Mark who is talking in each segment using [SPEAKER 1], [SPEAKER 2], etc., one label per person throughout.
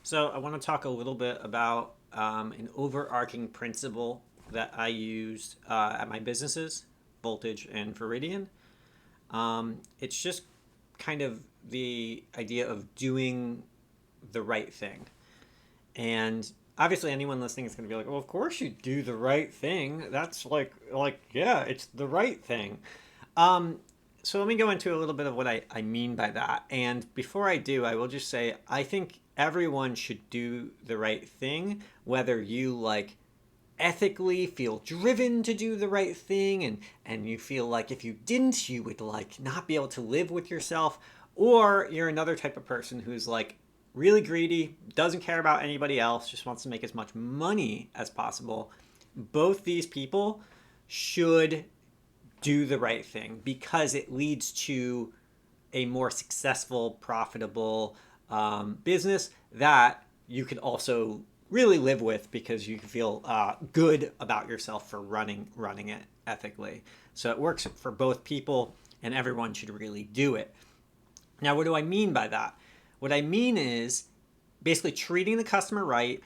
[SPEAKER 1] So I want to talk a little bit about an overarching principle that I used at my businesses, Voltage and Viridian. It's just kind of the idea of doing the right thing. And obviously anyone listening is going to be like, well, of course you do the right thing. That's yeah, it's the right thing. Um, so let me go into a little bit of what I mean by that. And before I do, I will just say I think everyone should do the right thing, whether you ethically feel driven to do the right thing and you feel like if you didn't you would not be able to live with yourself, or you're another type of person who's really greedy, doesn't care about anybody else, just wants to make as much money as possible. Both these people should do the right thing because it leads to a more successful, profitable business that you can also really live with because you can feel good about yourself for running it ethically. So it works for both people, and everyone should really do it. Now, what do I mean by that? What I mean is basically treating the customer right,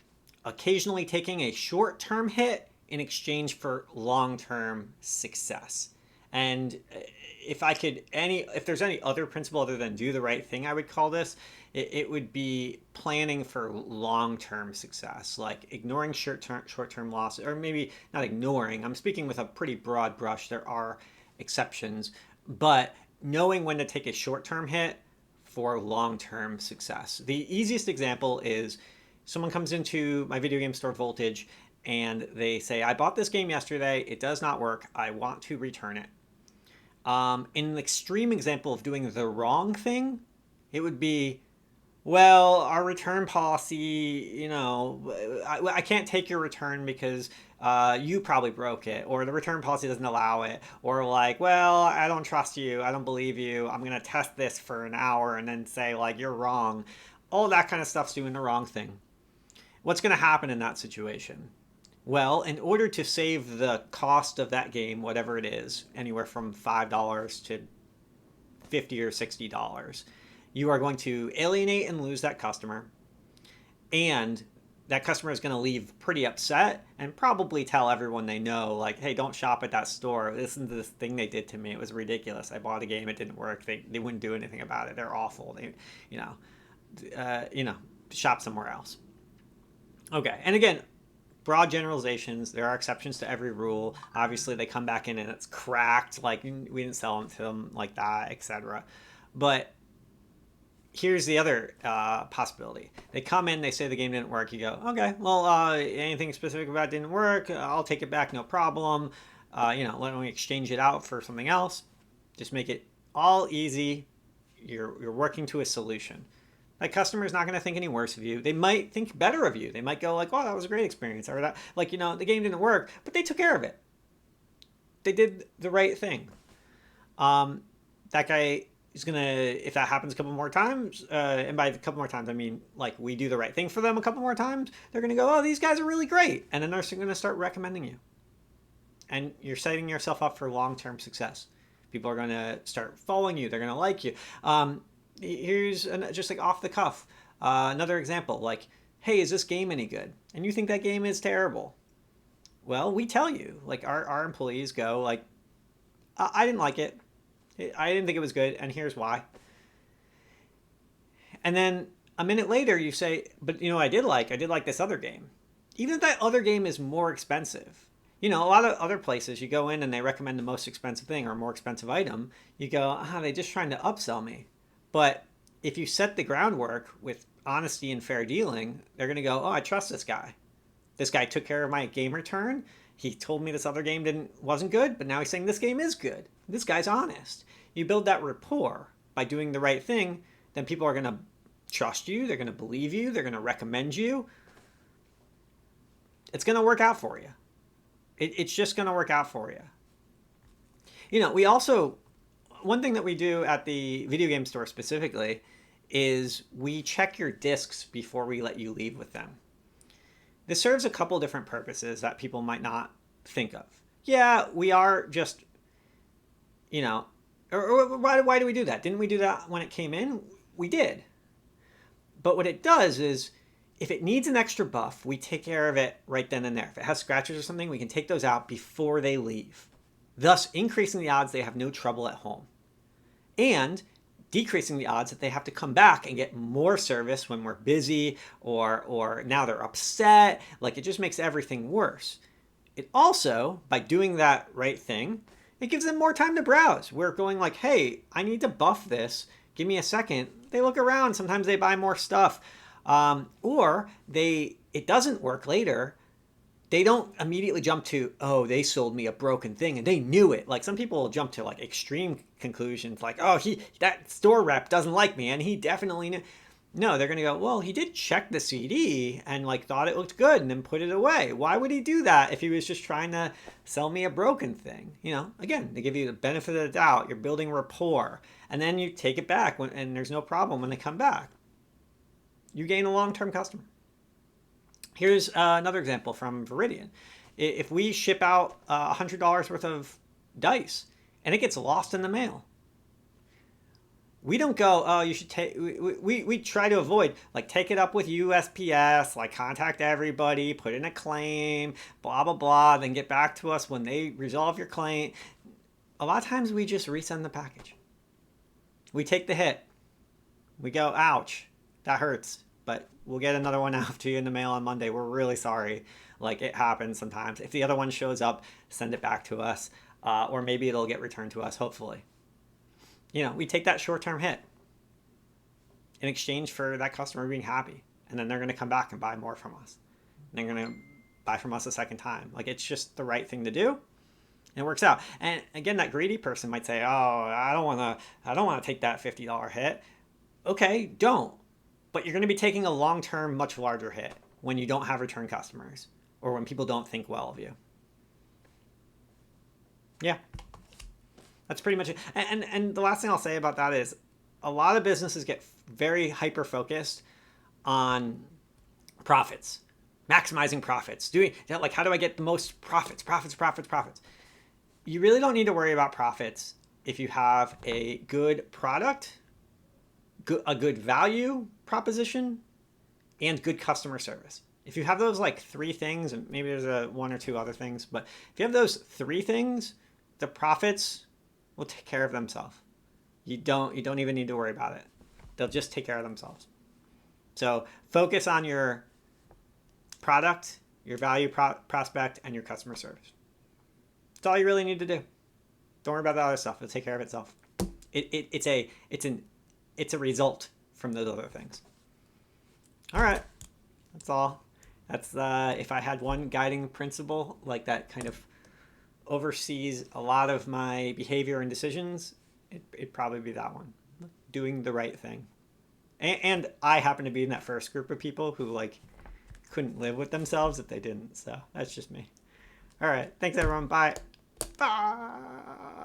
[SPEAKER 1] occasionally taking a short-term hit in exchange for long-term success. And if there's any other principle other than do the right thing, I would call this, it would be planning for long-term success, like ignoring short-term loss, or maybe not ignoring. I'm speaking with a pretty broad brush. There are exceptions, but knowing when to take a short-term hit for long-term success. The easiest example is someone comes into my video game store Voltage and they say, I bought this game yesterday, it does not work, I want to return it. In an extreme example of doing the wrong thing, it would be, well, our return policy, I can't take your return because you probably broke it, or the return policy doesn't allow it, or well, I don't trust you, I don't believe you, I'm going to test this for an hour and then say, you're wrong. All that kind of stuff's doing the wrong thing. What's going to happen in that situation? Well, in order to save the cost of that game, whatever it is, anywhere from $5 to $50 or $60, you are going to alienate and lose that customer. And that customer is going to leave pretty upset and probably tell everyone they know, hey, don't shop at that store. Listen to this thing they did to me. It was ridiculous. I bought a game. It didn't work. They wouldn't do anything about it. They're awful. Shop somewhere else. Okay. And again, broad generalizations. There are exceptions to every rule. Obviously, they come back in and it's cracked. We didn't sell them to them like that, etc. But here's the other possibility. They come in, they say the game didn't work. You go, okay, well, anything specific about it didn't work. I'll take it back, no problem. Let me exchange it out for something else. Just make it all easy. You're working to a solution. That customer is not going to think any worse of you. They might think better of you. They might go oh, that was a great experience. Or that, the game didn't work, but they took care of it. They did the right thing. That guy is going to, if that happens a couple more times, and by a couple more times, I mean, we do the right thing for them a couple more times, they're going to go, oh, these guys are really great. And then they're going to start recommending you. And you're setting yourself up for long-term success. People are going to start following you. They're going to like you. Here's just off the cuff another example, hey, is this game any good? And you think that game is terrible. Well, we tell you, our employees go I didn't like it, I didn't think it was good, and here's why. And then a minute later you say, but I did like this other game, even if that other game is more expensive. A lot of other places you go in and they recommend the most expensive thing or more expensive item. You go, they're just trying to upsell me. But if you set the groundwork with honesty and fair dealing, they're going to go, oh, I trust this guy. This guy took care of my game return. He told me this other game wasn't good, but now he's saying this game is good. This guy's honest. You build that rapport by doing the right thing, then people are going to trust you. They're going to believe you. They're going to recommend you. It's going to work out for you. It's just going to work out for you. We also, one thing that we do at the video game store specifically is we check your discs before we let you leave with them. This serves a couple different purposes that people might not think of. Yeah, we are just, or why do we do that? Didn't we do that when it came in? We did. But what it does is if it needs an extra buff, we take care of it right then and there. If it has scratches or something, we can take those out before they leave, thus increasing the odds they have no trouble at home, and decreasing the odds that they have to come back and get more service when we're busy, or now they're upset. Like, it just makes everything worse. It also, by doing that right thing, it gives them more time to browse. We're going like, hey, I need to buff this. Give me a second. They look around. Sometimes they buy more stuff. Or it doesn't work later. They don't immediately jump to, oh, they sold me a broken thing and they knew it. Like, some people will jump to like extreme conclusions, like, oh, that store rep doesn't like me and he definitely knew. No, they're going to go, well, he did check the CD and like thought it looked good and then put it away. Why would he do that if he was just trying to sell me a broken thing? You know, again, they give you the benefit of the doubt. You're building rapport, and then you take it back and there's no problem when they come back. You gain a long-term customer. Here's another example from Viridian. If we ship out $100 worth of dice and it gets lost in the mail, we don't go, oh, you should take, we try to avoid, like, take it up with USPS, like, contact everybody, put in a claim, blah, blah, blah, then get back to us when they resolve your claim. A lot of times we just resend the package. We take the hit. We go, ouch, that hurts, but we'll get another one out to you in the mail on Monday. We're really sorry. Like, it happens sometimes. If the other one shows up, send it back to us, or maybe it'll get returned to us, hopefully. You know, we take that short-term hit in exchange for that customer being happy. And then they're going to come back and buy more from us. And they're going to buy from us a second time. Like, it's just the right thing to do. And it works out. And again, that greedy person might say, oh, I don't want to take that $50 hit. Okay, don't. But you're going to be taking a long-term, much larger hit when you don't have return customers or when people don't think well of you. Yeah. That's pretty much it. And the last thing I'll say about that is a lot of businesses get very hyper-focused on profits, maximizing profits, like, how do I get the most profits? You really don't need to worry about profits if you have a good product, a good value proposition, and good customer service. If you have those like three things, and maybe there's one or two other things, but if you have those three things, the profits will take care of themselves. You don't even need to worry about it. They'll just take care of themselves. So focus on your product, your value prospect, and your customer service. That's all you really need to do. Don't worry about the other stuff. It'll take care of itself. It's a result from those other things. All right, that's all. That's if I had one guiding principle like that kind of oversees a lot of my behavior and decisions, it'd probably be that one. Doing the right thing. And I happen to be in that first group of people who like couldn't live with themselves if they didn't. So that's just me. All right. Thanks everyone. Bye. Bye.